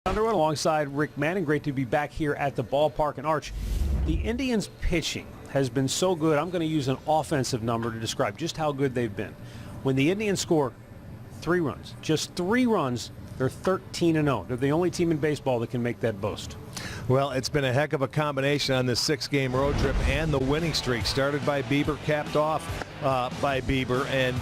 Underwood alongside Rick Manning. Great to be back here at the ballpark. And Arch, the Indians pitching has been so good. I'm going to use an offensive number to describe just how good they've been. When the Indians score 3 runs, just 3 runs, they're 13-0. They're the only team in baseball that can make that boast. Well, it's been a heck of a combination on this 6-game road trip and the winning streak. Started by Bieber, capped off by Bieber. And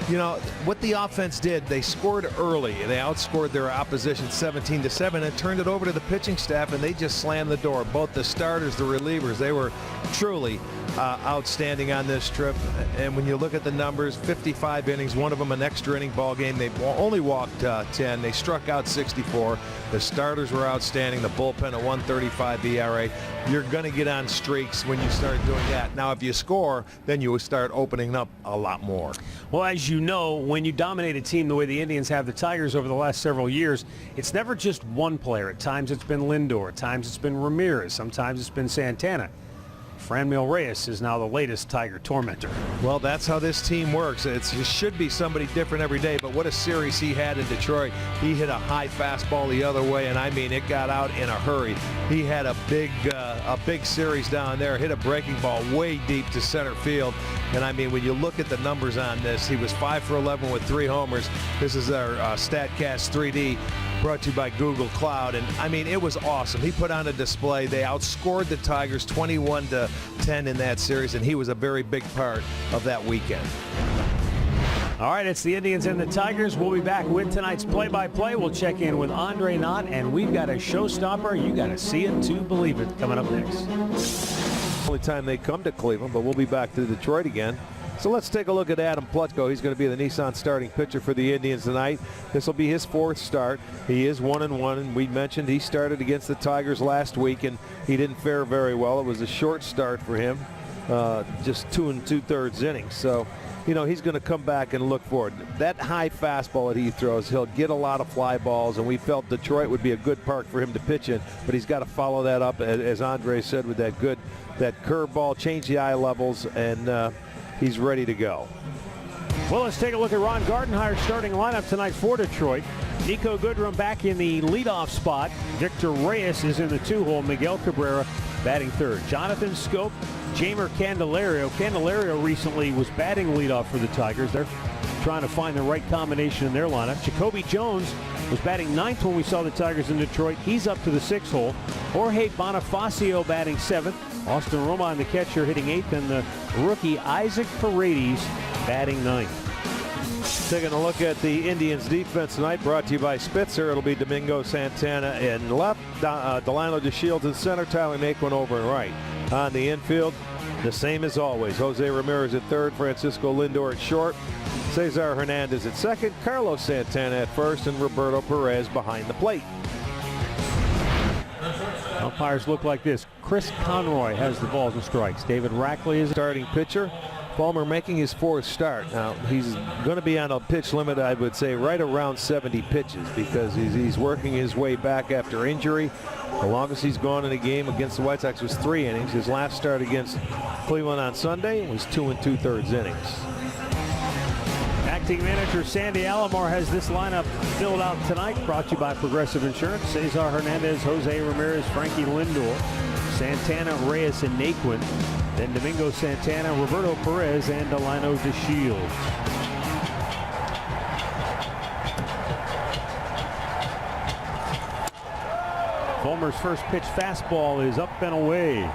you know what the offense did, they scored early. They outscored their opposition 17-7 and turned it over to the pitching staff, and they just slammed the door. Both the starters, the relievers, they were truly outstanding on this trip. And when you look at the numbers, 55 innings, one of them an extra inning ball game. They only walked 10. They struck out 64. The starters were outstanding. The bullpen at 1.35 ERA. You're going to get on streaks when you start doing that. Now, if you score, then you will start opening up a lot more. Well, as you know, when you dominate a team the way the Indians have the Tigers over the last several years, it's never just one player. At times it's been Lindor. At times it's been Ramirez. Sometimes it's been Santana. Franmil Reyes is now the latest Tiger tormentor. Well, that's how this team works. It should be somebody different every day, but what a series he had in Detroit. He hit a high fastball the other way, and I mean, it got out in a hurry. He had a big series down there, hit a breaking ball way deep to center field. And I mean, when you look at the numbers on this, he was 5 for 11 with 3 homers. This is our StatCast 3D. Brought to you by Google Cloud, and I mean, it was awesome. He put on a display. They outscored the Tigers 21-10 in that series, and he was a very big part of that weekend. All right, it's the Indians and the Tigers. We'll be back with tonight's play-by-play. We'll check in with Andre Knott, and we've got a showstopper. You got to see it to believe it coming up next. Only time they come to Cleveland, but we'll be back to Detroit again. So let's take a look at Adam Plutko. He's going to be the Nissan starting pitcher for the Indians tonight. This will be his 4th start. He is 1-1, and we mentioned he started against the Tigers last week, and he didn't fare very well. It was a short start for him, just 2 2/3 innings. So, you know, he's going to come back and look for it. That high fastball that he throws, he'll get a lot of fly balls, and we felt Detroit would be a good park for him to pitch in, but he's got to follow that up, as Andre said, with that curveball, change the eye levels, and he's ready to go. Well, let's take a look at Ron Gardenhire's starting lineup tonight for Detroit. Nico Goodrum back in the leadoff spot. Victor Reyes is in the 2-hole. Miguel Cabrera batting 3rd. Jonathan Scope, Jeimer Candelario. Candelario recently was batting leadoff for the Tigers. They're trying to find the right combination in their lineup. Jacoby Jones was batting 9th when we saw the Tigers in Detroit. He's up to the 6-hole. Jorge Bonifacio batting 7th. Austin Romine, the catcher, hitting 8th, and the rookie Isaac Paredes batting 9th. Taking a look at the Indians defense tonight, brought to you by Spitzer. It'll be Domingo Santana in left, Delano DeShields in center, Tyler Naquin over in right. On the infield, the same as always. Jose Ramirez at 3rd, Francisco Lindor at short, Cesar Hernandez at 2nd, Carlos Santana at 1st, and Roberto Perez behind the plate. Umpires look like this. Chris Conroy has the balls and strikes. David Rackley is starting pitcher. Palmer making his 4th start. Now, he's going to be on a pitch limit, I would say, right around 70 pitches because he's working his way back after injury. The longest he's gone in a game against the White Sox was 3 innings. His last start against Cleveland on Sunday was 2 2/3 innings. Acting manager Sandy Alomar has this lineup filled out tonight, brought to you by Progressive Insurance. Cesar Hernandez, Jose Ramirez, Frankie Lindor, Santana, Reyes, and Naquin. Then Domingo Santana, Roberto Perez, and Delano DeShields. Fulmer's first pitch fastball is up and away.